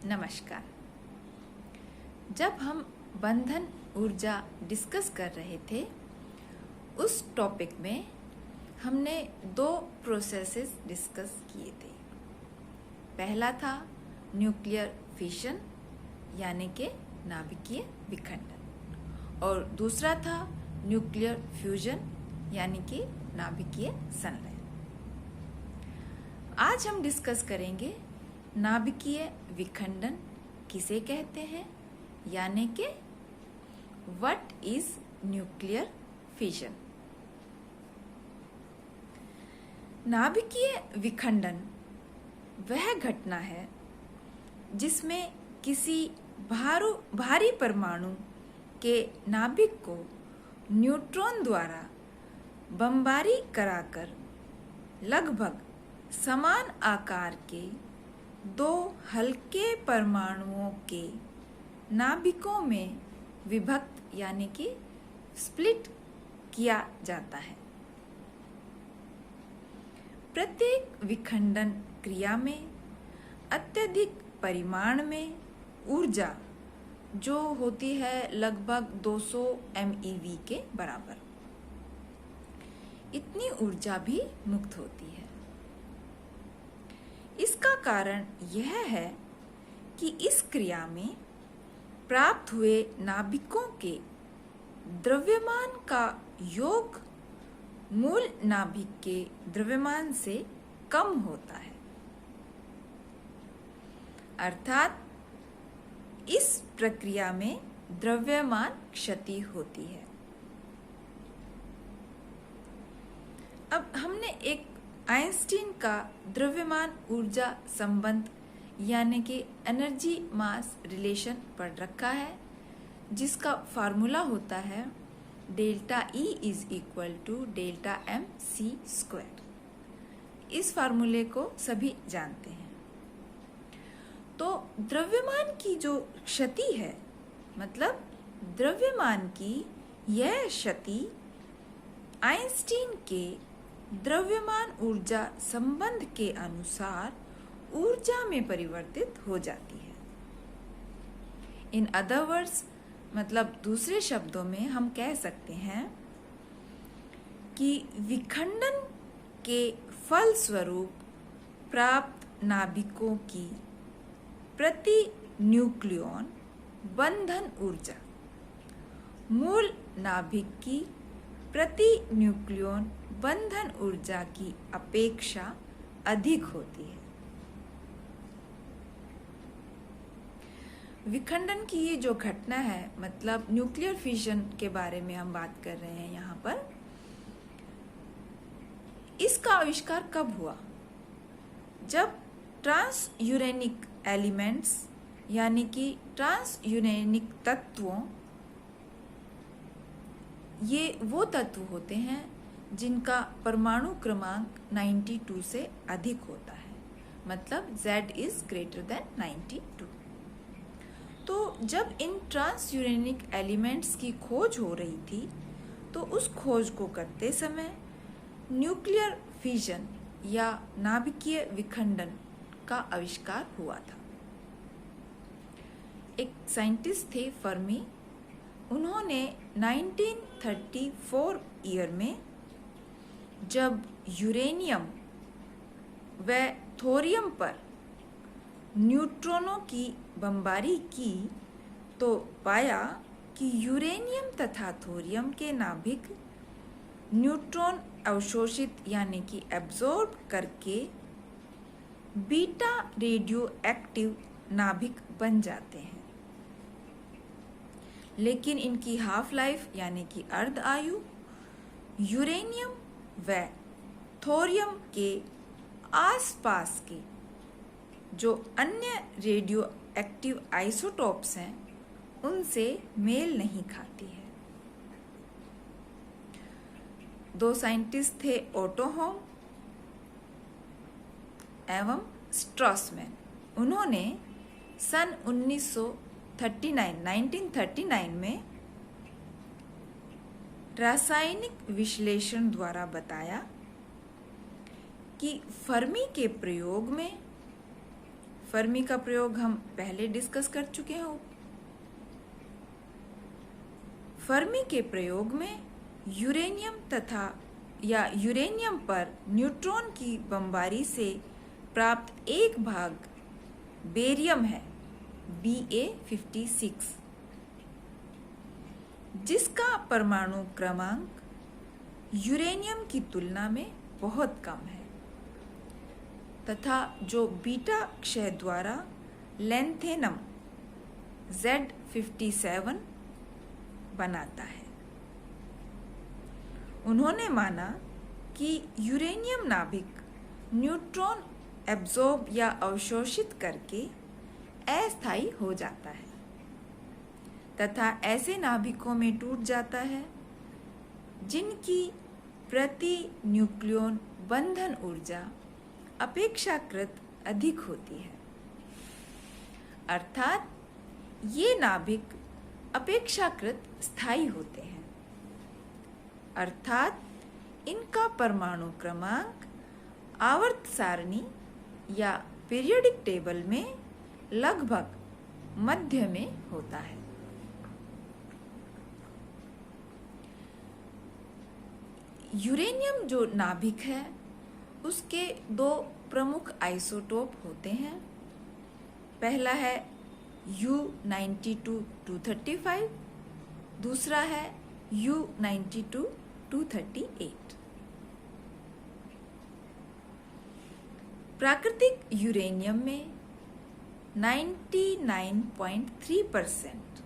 नमस्कार। जब हम बंधन ऊर्जा डिस्कस कर रहे थे, उस टॉपिक में हमने दो प्रोसेसेस डिस्कस किए थे। पहला था न्यूक्लियर फिशन यानी कि नाभिकीय विखंडन, और दूसरा था न्यूक्लियर फ्यूजन यानी कि नाभिकीय संलयन। आज हम डिस्कस करेंगे नाभिकीय विखंडन किसे कहते हैं, यानी कि व्हाट इज न्यूक्लियर फिशन। नाभिकीय विखंडन वह घटना है जिसमें किसी भारी परमाणु के नाभिक को न्यूट्रॉन द्वारा बमबारी कराकर लगभग समान आकार के दो हल्के परमाणुओं के नाभिकों में विभक्त यानी कि स्प्लिट किया जाता है। प्रत्येक विखंडन क्रिया में अत्यधिक परिमाण में ऊर्जा जो होती है लगभग 200 MeV के बराबर, इतनी ऊर्जा भी मुक्त होती है। इसका कारण यह है कि इस क्रिया में प्राप्त हुए नाभिकों के द्रव्यमान का योग मूल नाभिक के द्रव्यमान से कम होता है, अर्थात इस प्रक्रिया में द्रव्यमान क्षति होती है। अब हमने एक आइंस्टीन का द्रव्यमान ऊर्जा संबंध यानी कि एनर्जी मास रिलेशन पढ़ रखा है, जिसका फार्मूला होता है delta E is equal to delta mc²। इस फार्मूले को सभी जानते हैं। तो द्रव्यमान की जो क्षति है, मतलब द्रव्यमान की यह क्षति आइंस्टीन के द्रव्यमान ऊर्जा संबंध के अनुसार ऊर्जा में परिवर्तित हो जाती है। इन अदर वर्ड्स, मतलब दूसरे शब्दों में हम कह सकते हैं कि विखंडन के फलस्वरूप प्राप्त नाभिकों की प्रति न्यूक्लियॉन बंधन ऊर्जा मूल नाभिक की प्रति न्यूक्लियॉन बंधन ऊर्जा की अपेक्षा अधिक होती है। विखंडन की ये जो घटना है, मतलब न्यूक्लियर फिशन के बारे में हम बात कर रहे हैं यहाँ पर, इसका आविष्कार कब हुआ? जब ट्रांस यूरेनिक एलिमेंट्स यानी कि ट्रांस यूरेनिक तत्वों, ये वो तत्व होते हैं जिनका परमाणु क्रमांक 92 से अधिक होता है, मतलब Z इज ग्रेटर देन 92। तो जब इन ट्रांस यूरेनिक एलिमेंट्स की खोज हो रही थी, तो उस खोज को करते समय न्यूक्लियर फिजन या नाभिकीय विखंडन का आविष्कार हुआ था। एक साइंटिस्ट थे फर्मी, उन्होंने 1934 ईयर में जब यूरेनियम व थोरियम पर न्यूट्रॉनों की बमबारी की, तो पाया कि यूरेनियम तथा थोरियम के नाभिक न्यूट्रॉन अवशोषित यानी कि एब्जॉर्ब करके बीटा रेडियो एक्टिव नाभिक बन जाते हैं, लेकिन इनकी हाफ लाइफ यानी कि अर्ध आयु यूरेनियम व थोरियम के आसपास के जो अन्य रेडियो एक्टिव आइसोटोप्स हैं, उनसे मेल नहीं खाती है। दो साइंटिस्ट थे, ओटो होम एवं स्ट्रॉसमैन। उन्होंने सन 1939 में रासायनिक विश्लेषण द्वारा बताया कि फर्मी के प्रयोग में फर्मी का प्रयोग हम पहले डिस्कस कर चुके हैं। फर्मी के प्रयोग में यूरेनियम पर न्यूट्रॉन की बमबारी से प्राप्त एक भाग बेरियम है, Ba56, जिसका परमाणु क्रमांक यूरेनियम की तुलना में बहुत कम है तथा जो बीटा क्षय द्वारा लैंथेनम Z57 बनाता है। उन्होंने माना कि यूरेनियम नाभिक न्यूट्रॉन एब्जॉर्ब या अवशोषित करके अस्थायी हो जाता है तथा ऐसे नाभिकों में टूट जाता है जिनकी प्रति न्यूक्लियन बंधन ऊर्जा अपेक्षाकृत अधिक होती है, अर्थात ये नाभिक अपेक्षाकृत स्थायी होते हैं, अर्थात इनका परमाणु क्रमांक आवर्त सारणी या पीरियोडिक टेबल में लगभग मध्य में होता है। यूरेनियम जो नाभिक है उसके दो प्रमुख आइसोटोप होते हैं। पहला है U92-235, दूसरा है U92-238। प्राकृतिक यूरेनियम में 99.3%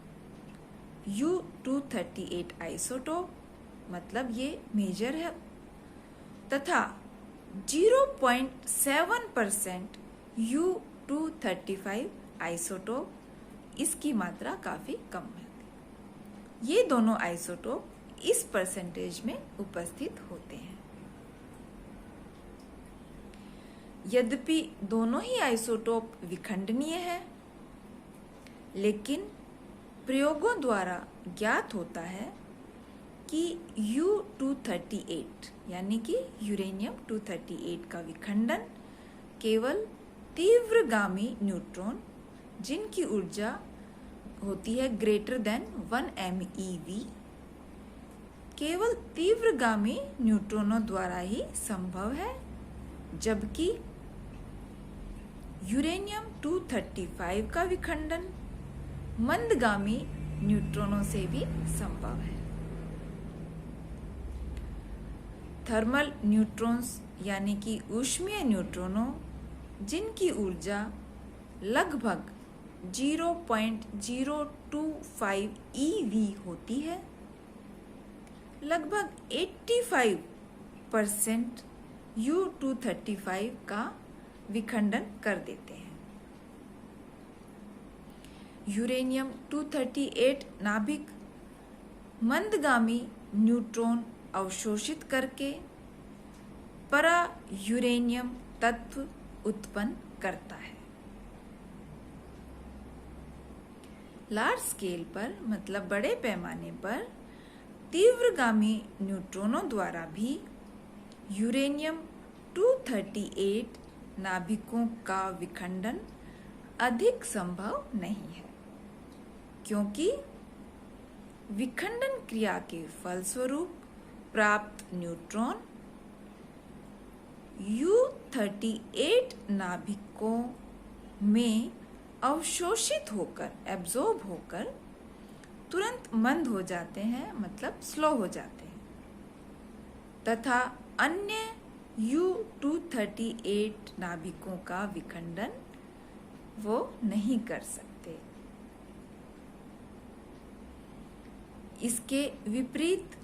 U238 आइसोटोप, मतलब ये मेजर है, तथा 0.7% U235 आइसोटोप, इसकी मात्रा काफी कम है। ये दोनों आइसोटोप इस परसेंटेज में उपस्थित होते हैं। यद्यपि दोनों ही आइसोटोप विखंडनीय है, लेकिन प्रयोगों द्वारा ज्ञात होता है कि U238 यानी कि यूरेनियम 238 का विखंडन केवल तीव्रगामी न्यूट्रॉन जिनकी ऊर्जा होती है ग्रेटर देन 1 MeV, केवल तीव्रगामी न्यूट्रॉनों द्वारा ही संभव है, जबकि यूरेनियम 235 का विखंडन मंदगामी न्यूट्रॉनों से भी संभव है। थर्मल न्यूट्रॉन्स यानी कि ऊष्मीय न्यूट्रॉनों जिनकी ऊर्जा लगभग 0.025 eV होती है, लगभग 85% U235 का विखंडन कर देते हैं। यूरेनियम 238 नाभिक मंदगामी न्यूट्रॉन अवशोषित करके परा यूरेनियम तत्व उत्पन्न करता है। लार्ज स्केल पर, मतलब बड़े पैमाने पर, तीव्रगामी न्यूट्रॉनों द्वारा भी यूरेनियम 238 नाभिकों का विखंडन अधिक संभव नहीं है, क्योंकि विखंडन क्रिया के फलस्वरूप प्राप्त न्यूट्रॉन U38 नाभिकों में अवशोषित होकर, एब्जॉर्ब होकर तुरंत मंद हो जाते हैं, मतलब स्लो हो जाते हैं, तथा अन्य U238 नाभिकों का विखंडन वो नहीं कर सकते। इसके विपरीत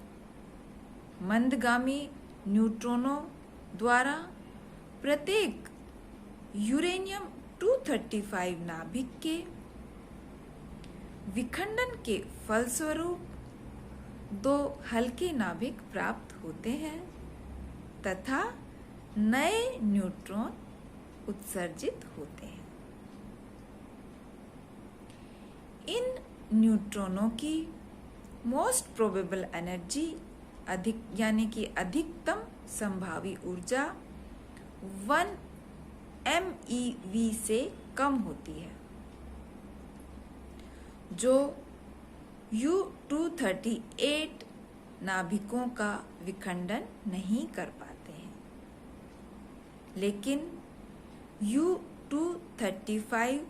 मंदगामी न्यूट्रॉनों द्वारा प्रत्येक यूरेनियम 235 नाभिक के विखंडन के फलस्वरूप दो हल्के नाभिक प्राप्त होते हैं तथा नए न्यूट्रॉन उत्सर्जित होते हैं। इन न्यूट्रॉनों की मोस्ट प्रोबेबल एनर्जी यानी कि अधिकतम संभावी ऊर्जा 1 MeV से कम होती है, जो U-238 नाभिकों का विखंडन नहीं कर पाते हैं, लेकिन U-235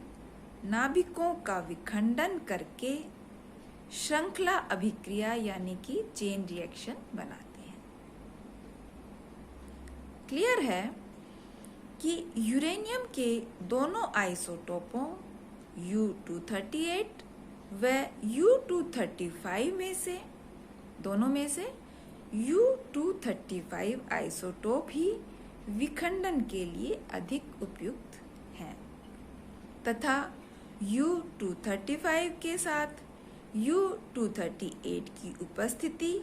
नाभिकों का विखंडन करके श्रृंखला अभिक्रिया यानी कि चेन रिएक्शन बनाते हैं। क्लियर है कि यूरेनियम के दोनों आइसोटोपों U-238 व U-235 में से दोनों में से U-235 आइसोटोप ही विखंडन के लिए अधिक उपयुक्त हैं तथा U-235 के साथ U-238 की उपस्थिति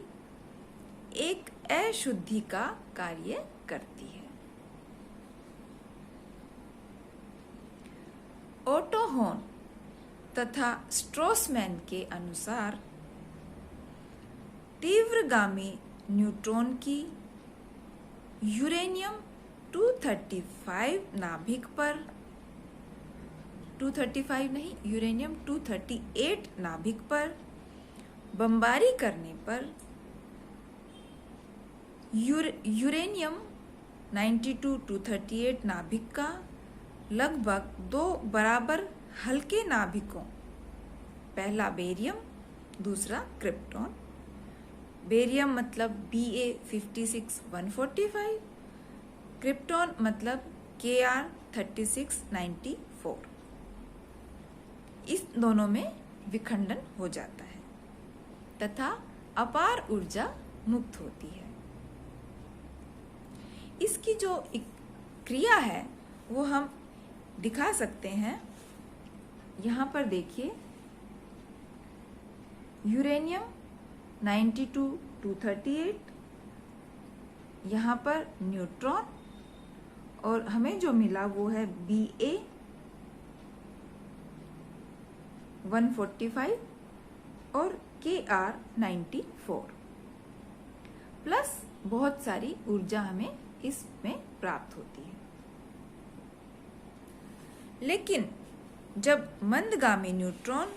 एक अशुद्धि का कार्य करती है। ओटो होर्न तथा स्ट्रोसमैन के अनुसार तीव्रगामी न्यूट्रॉन की यूरेनियम 235 नाभिक पर 235 नहीं, यूरेनियम 238 नाभिक पर बमबारी करने पर यूरेनियम 92-238 नाभिक का लगभग 2 बराबर हल्के नाभिकों, पहला बेरियम दूसरा क्रिप्टॉन, बेरियम मतलब Ba56-145, क्रिप्टॉन मतलब Kr3694, इस दोनों में विखंडन हो जाता है तथा अपार ऊर्जा मुक्त होती है। इसकी जो क्रिया है वो हम दिखा सकते हैं। यहाँ पर देखिए, यूरेनियम 92-238, यहाँ पर न्यूट्रॉन, और हमें जो मिला वो है Ba145 और Kr94, प्लस बहुत सारी ऊर्जा हमें इसमें प्राप्त होती है। लेकिन जब मंदगामी न्यूट्रॉन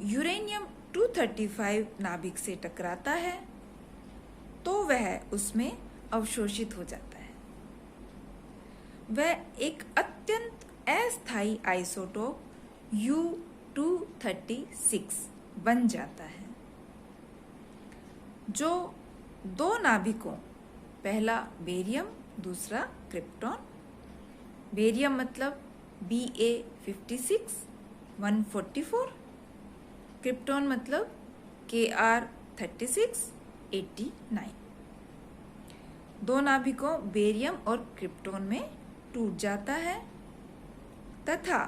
यूरेनियम 235 नाभिक से टकराता है तो वह उसमें अवशोषित हो जाता है। वह एक अत्यंत अस्थायी आइसोटोप U-236 बन जाता है, जो 2 नाभिकों, पहला बेरियम दूसरा क्रिप्टॉन, बेरियम मतलब Ba56-144, क्रिप्टॉन मतलब Kr3689, 2 नाभिकों बेरियम और क्रिप्टॉन में टूट जाता है तथा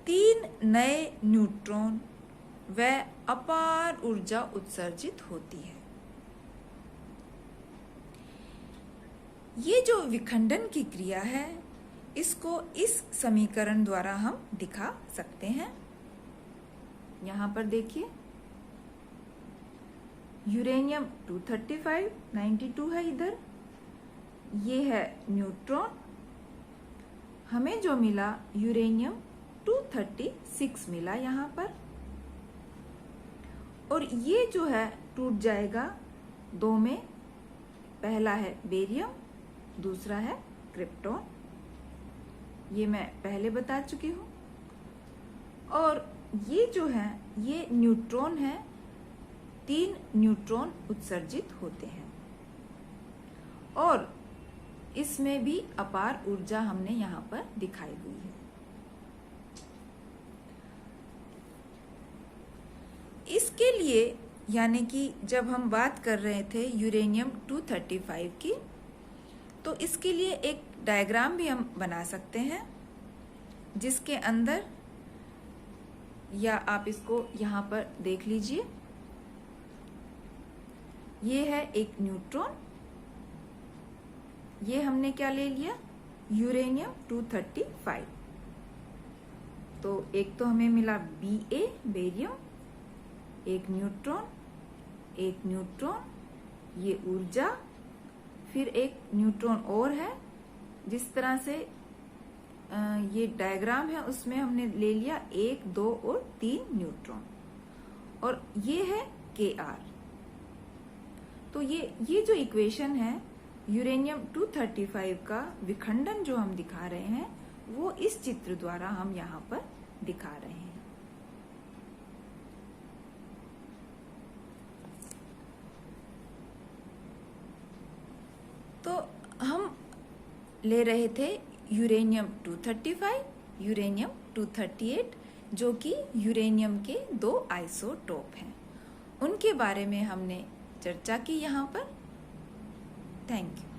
3 नए न्यूट्रॉन व अपार ऊर्जा उत्सर्जित होती है। ये जो विखंडन की क्रिया है, इसको इस समीकरण द्वारा हम दिखा सकते हैं। यहाँ पर देखिए, यूरेनियम 235 92 है इधर, ये है न्यूट्रॉन, हमें जो मिला यूरेनियम 236 मिला यहाँ पर, और ये जो है टूट जाएगा 2 में, पहला है बेरियम दूसरा है क्रिप्टॉन, ये मैं पहले बता चुकी हूँ। और ये जो है ये न्यूट्रॉन है, 3 न्यूट्रॉन उत्सर्जित होते हैं और इसमें भी अपार ऊर्जा हमने यहाँ पर दिखाई हुई है। इसके लिए यानी कि जब हम बात कर रहे थे यूरेनियम 235 की, तो इसके लिए एक डायग्राम भी हम बना सकते हैं, जिसके अंदर, या आप इसको यहाँ पर देख लीजिए, ये है एक न्यूट्रॉन, ये हमने क्या ले लिया, यूरेनियम 235। तो एक तो हमें मिला Ba बेरियम, एक न्यूट्रॉन, ये ऊर्जा, फिर एक न्यूट्रॉन और है। जिस तरह से ये डायग्राम है उसमें हमने ले लिया 1, 2 और 3 न्यूट्रॉन, और ये है Kr। तो ये जो इक्वेशन है यूरेनियम 235 का विखंडन जो हम दिखा रहे हैं वो इस चित्र द्वारा हम यहाँ पर दिखा रहे हैं। तो हम ले रहे थे यूरेनियम 235, यूरेनियम 238, जो कि यूरेनियम के 2 आइसोटोप हैं। उनके बारे में हमने चर्चा की यहाँ पर। Thank you.